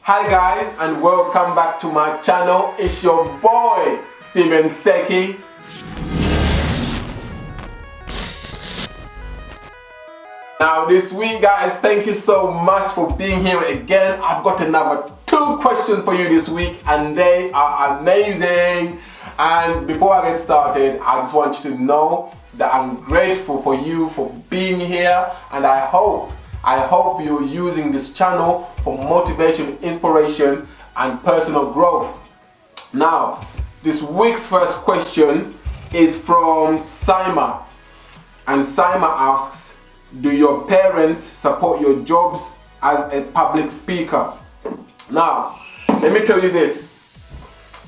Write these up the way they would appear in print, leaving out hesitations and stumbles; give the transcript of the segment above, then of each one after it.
Hi guys, and welcome back to my channel. It's your boy Seki. Now this week guys, thank you so much for being here again. I've got another 2 questions for you this week and they are amazing. And before I get started, I just want you to know that I'm grateful for you for being here, and I hope you're using this channel for motivation, inspiration and personal growth. Now, this week's first question is from Saima, and Saima asks, do your parents support your jobs as a public speaker? Now, let me tell you this.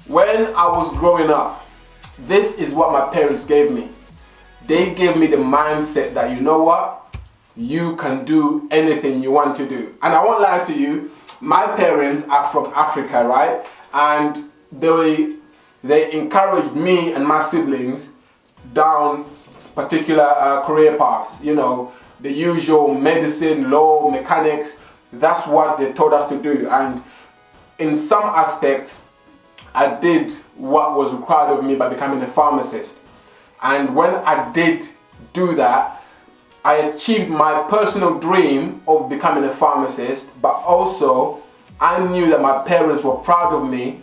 When I was growing up, this is what my parents gave me. They gave me the mindset that, you know what? You can do anything you want to do. And I won't lie to you, my parents are from Africa, right? And they encouraged me and my siblings down particular career paths. You know, the usual medicine, law, mechanics. That's what they told us to do. And in some aspects, I did what was required of me by becoming a pharmacist. And when I did do that, I achieved my personal dream of becoming a pharmacist, but also I knew that my parents were proud of me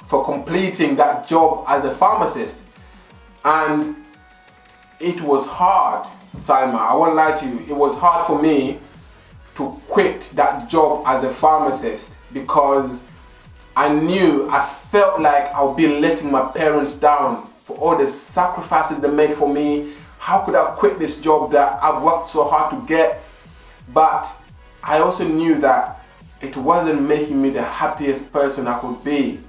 for completing that job as a pharmacist. And it was hard, Saima, I won't lie to you, it was hard for me to quit that job as a pharmacist because I felt like I would be letting my parents down for all the sacrifices they made for me. How could I quit this job that I've worked so hard to get? But I also knew that it wasn't making me the happiest person I could be.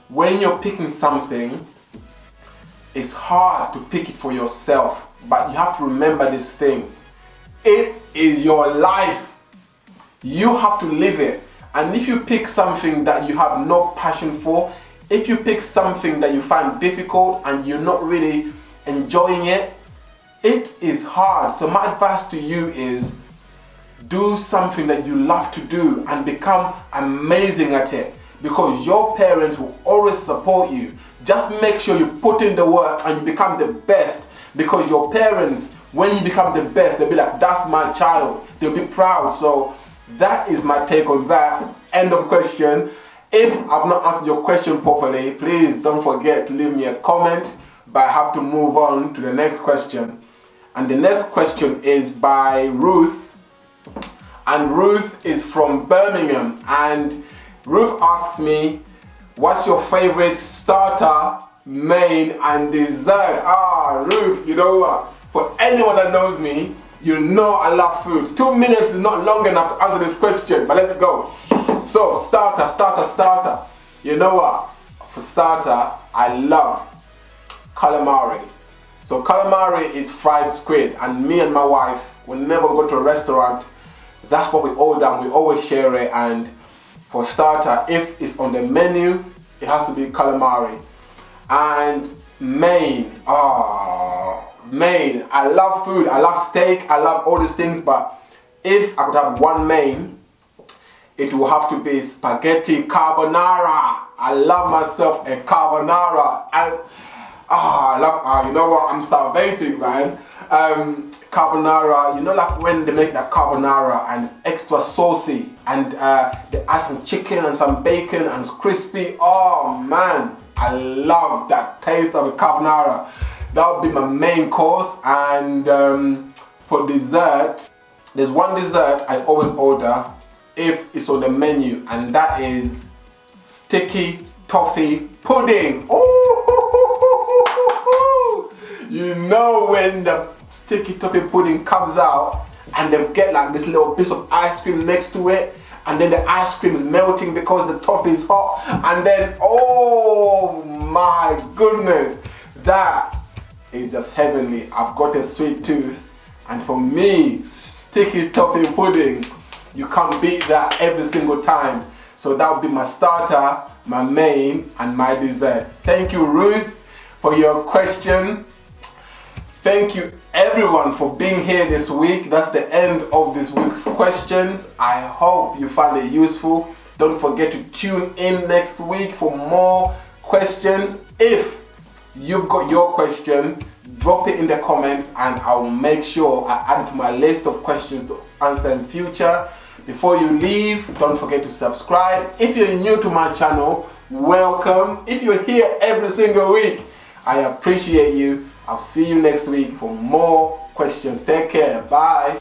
When you're picking something, it's hard to pick it for yourself, but you have to remember this thing. It is your life. You have to live it. And if you pick something that you have no passion for, if you pick something that you find difficult and you're not really enjoying it, it is hard. So my advice to you is do something that you love to do and become amazing at it, because your parents will always support you. Just make sure you put in the work and you become the best, because your parents, when you become the best, they'll be like, that's my child. They'll be proud. So that is my take on that. End of question. If I've not answered your question properly, please don't forget to leave me a comment, but I have to move on to the next question. And the next question is by Ruth, and Ruth is from Birmingham, and Ruth asks me, what's your favorite starter, main and dessert? Ruth, you know what? For anyone that knows me, you know I love food. 2 minutes is not long enough to answer this question, but let's go. So, starter. You know what? For starter, I love calamari. So calamari is fried squid, and me and my wife, whenever we go to a restaurant, that's what we order and we always share it. And for starter, if it's on the menu, it has to be calamari. And main, I love food, I love steak, I love all these things, but if I could have one main, it will have to be spaghetti carbonara. I love myself a carbonara. You know what, I'm salivating, man. Carbonara, you know, like when they make that carbonara and it's extra saucy and they add some chicken and some bacon and it's crispy. Oh man, I love that taste of a carbonara. That would be my main course. And for dessert, there's one dessert I always order if it's on the menu, and that is sticky toffee pudding. You know, when the sticky toffee pudding comes out and they get like this little piece of ice cream next to it, and then the ice cream is melting because the toffee is hot, and then, oh my goodness, that is just heavenly. I've got a sweet tooth, and for me, sticky toffee pudding, you can't beat that every single time. So that would be my starter, my main and my dessert. Thank you, Ruth, for your question. Thank you everyone for being here this week. That's the end of this week's questions. I hope you find it useful. Don't forget to tune in next week for more questions. If you've got your question, drop it in the comments and I'll make sure I add it to my list of questions to answer in future. Before you leave, don't forget to subscribe. If you're new to my channel, welcome. If you're here every single week, I appreciate you. I'll see you next week for more questions. Take care. Bye.